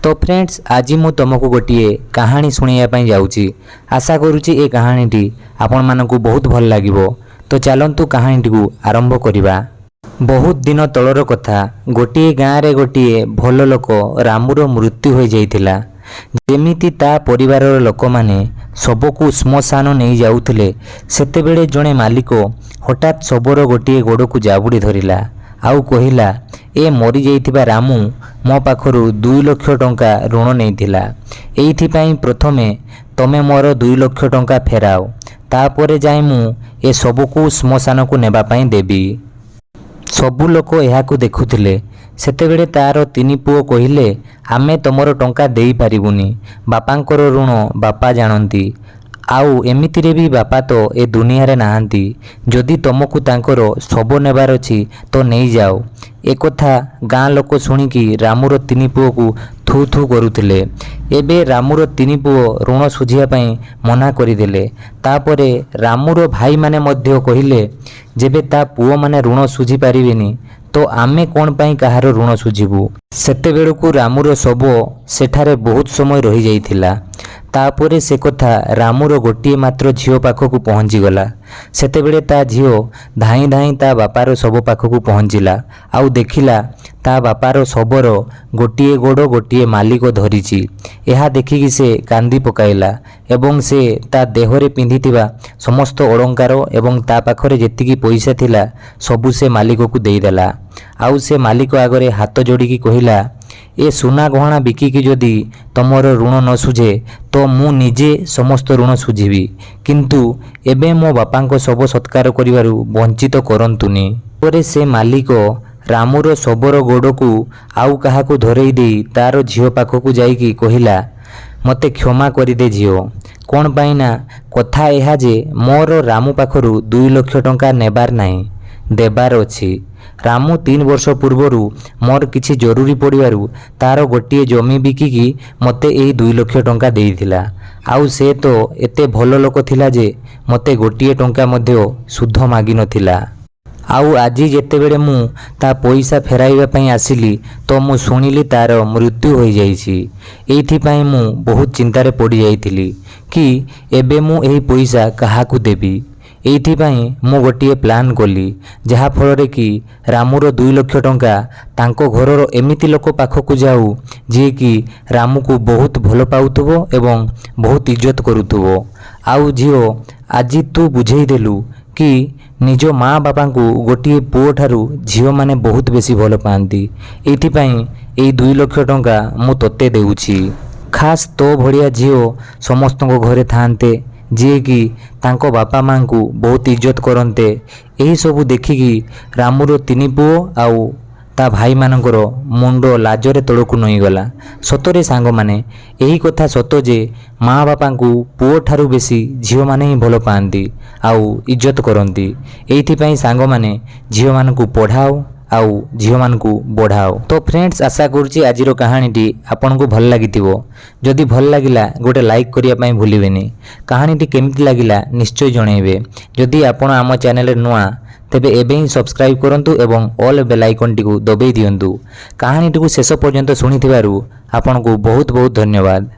तो फ्रेंड्स आज मु तुमको गोटे कहानी शुणाइवाई जाऊँगी। आशा करुँची ए कहानीटी आपण मानकु बहुत भल लागिबो। तो चलतु कहानीटी को आरंभ करिबा। बहुत दिन तलर कथा, गोटे गाँव रे गोटे भल लोक रामुर मृत्यु हो जाइथिला। जेमिति ता परिवार लोक माने सबको श्मशान नहीं जाउथिले, सेतेबेले जणे मालिक हठात शबर गोटे गोड़ को जाबुड़ी धरिला आउ कहिला, ए मरी जाइथिबा रामू मो पाखरु 2 लाख टंका ऋण नैथिला। एइथिपाई प्रथमे तमे मोर 2 लाख टंका फेराओ, तापरे जाई मु ए सबको श्मशान को नेबा पाई देबी। सबु लोक एहाकु देखुथिले। सेतेबेले तार 3 पुओ कहिले, आमे तमरो टंका देई पारिबुनी, बापांकर ऋण बापा जानती, आउ एमितिरे भी बापा तो ए दुनिया रे नाहांती। जदि तुमको तांकर शब नेबार अछि तो नहीं जाओ। एक कथा गाँ लोक शुणिकी रामुर 3 पुओ को थू थू करुथिले। एबे रामुर 3 पुओ ऋण सुझिया पई मना करिदेले। तापरे रामुर भाई माने मध्य कहिले, जेबे ता पुओ माने ऋण सुझी पारिबेनी तो आमे कोन पई कहार ऋण सुझिबु। सेतेबेलकु रामुर शब सेठारे बहुत समय रही जाइथिला। तापरे से कथा रामुर गोटे मात्र झियो पाखकु पहुँची गला। सेतेबेले ता झियो धाई धाई ता बापार शब पाखकु पहुँचिला आउ देखिला ता बापार शबर गोटे गोड़ गोटे मालिक धरिची। यह देखिकी से कांदी पकाइला एवं से ता देहरे पिंधिथिबा समस्त अलंकार एवं ता पाखरे जेतिकी पैसा थिला सबु से मालिक को देईदेला। आउ से मालिक आगरे हाथ जोड़िकी कहिला, ए सुना गहना बिकिकी जदि तमर ऋण न सुझे तो मु निजे समस्त ऋण सुझिबी, किंतु एबे मो बापांको शब सत्कार करिवारु वंचित करंतुनी। परे से मालिक रामुर शबर गोड़ को आउ काहाकु धरई देई तार झियो पाखकु जाइकी कहिला, मते क्षमा करिदे झियो, कोन पाइना कथा एहा जे मोर रामू पाखरु 2 लाख टंका नेबार नाही, देबार अछि। रामू 3 वर्ष पूर्वरु मोर किछि जरूरी पड़िबारु तार गोटे जमी बिकिकी मते एही 2 लाख टंका देइथिला। आउ से तो एते भल लोक थिला जे मते गोटे टंका मध्य सुध मागी नथिला। आउ आजी जेतेबेले मु ता पैसा फेराइबा पई आसिली तो मु सुनिली तार मृत्यु हो जाइछि। एइथिपाई मु बहुत चिंतारे पड़ी जाइथिली कि एबे मु एही पैसा काहाकु देबी। एइथिपाई मु गोटे प्लान कली, जहा फल कि रामुर 2 लाख टंका तांको घरर एमिति लोक पाखकु जाऊ जे कि रामू को बहुत भल पाउथबो एवं बहुत इज्जत करुथबो। आउ झियो आजी तू बुझेई देलु कि निज माँ बापा को गोटे पुओ ठारू झियो माने बहुत बेसी भल पाती। एइथिपाई एई 2 लाख टंका मु तोते देउछि। खास तो भड़िया झियो समस्त घरे थांते जे कि तांको बापा माँ को बहुत इज्जत करते। यही सबू देखिकी रामुर 3 पुओ आउ ता भाई मानकर मुंड लाजरे तलकु नई गला। सतरे सांग माने यही कथा सत जे माँ बापा को पुओ ठारू बेसी झियो माने ही भल पाती आउ इज्जत करती। एइथिपाई सांग माने झियो मानकु पढ़ाओ आउ झियो मानकु बढ़ाओ। तो फ्रेंड्स आशा करुँची आजिर कहानीटी आपन को भल लागिथिबो। जदि भल लागिला गोटे लाइक करिया पई भूलिबेनी। कहानीटी केमिति लागिला निश्चय जणाइबे। जदि आपण आम चैनल नुआ तेबे एबे ही सब्सक्राइब करंतु एवं ऑल बेल आइकन टी को दबाई दियंतु। कहानीटी को शेष पर्यंत सुनिथिबारु आपन को बहुत बहुत धन्यवाद।